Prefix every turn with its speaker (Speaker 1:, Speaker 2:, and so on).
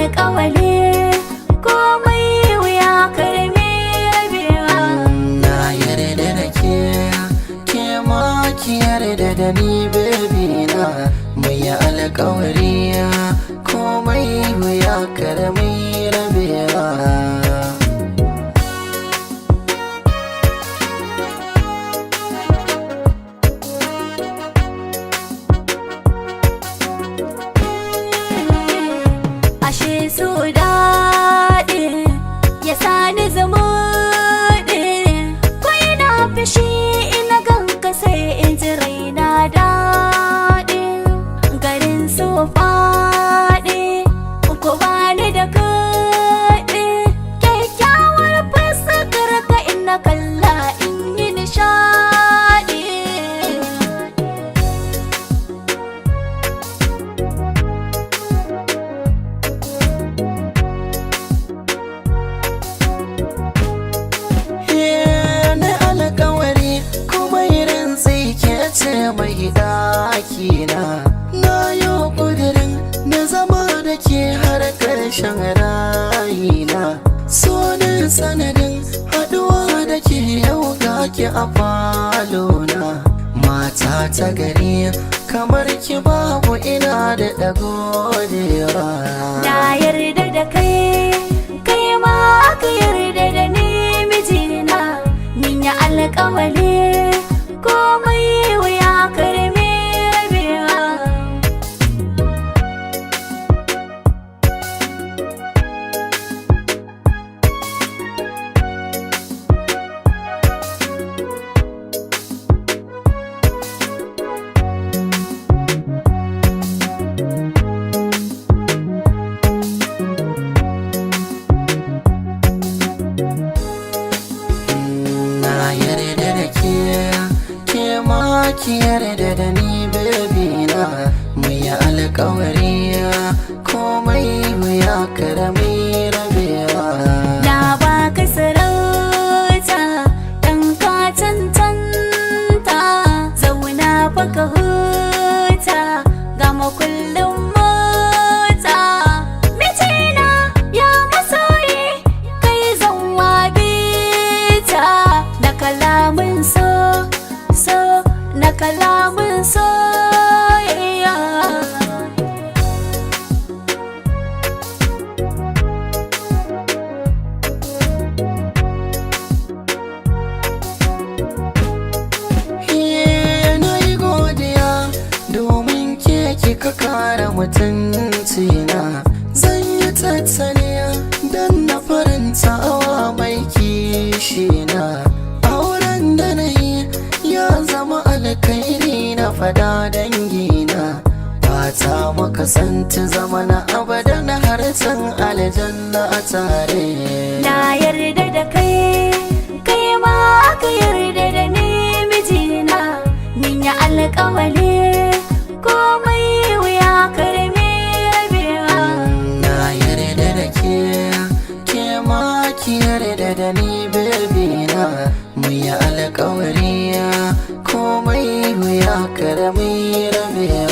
Speaker 1: alƙawari komai wuya karmi rabewa.
Speaker 2: Na yarda da ke ma ki yarda da ni baby na. Mai alƙawari komai wuya karmi rabewa.
Speaker 1: Ashe su daɗi ya sani zumuɗi, kwai na fishi ina ganka sai in ji raina daɗi. Garin su faɗi ko bani da kaɗi, kyakkyawar fuskar ka ina kalla in yi nishaɗi.
Speaker 2: Ce mai ɗakina na yi ƙudurin na zama da ke har ƙarshen rayina. So ne sanadin haɗuwa da ke yau ga ki a falona. Mata ta gari kamar ki babu ina da ɗagodewa.
Speaker 1: Na yarda da kai ma ka yarda da ni mijina. Min yi alƙawari komai wuya karmi rabewa.
Speaker 2: Na yarda da ke ma ki yarda da ni baby na. Mai alƙawari komai wuya karami rabewa.
Speaker 1: Na baka sarauta ɗan ka cancanta, zauna baka huta ga makullin mota. Mijina ya masoyi kai zanwa bita, na kalamin na kalamin soyayya.
Speaker 2: Na yi godiya domin ke kika kare mutuncina. Zan yi tattaliya don na faranta awa mai kishina. Auren da na yi ya zama alkhairi na fada dangina. Fata muka santi zama na abadan harcin aljanna a tare.
Speaker 1: Na yarda da kai ma ka yarda da ni mijina. Min yi alƙawari komai wuya karmi rabewa.
Speaker 2: Na yarda da ke ma ki yarda da ni baby na. Mai alƙawari komai wuya karami rabewa.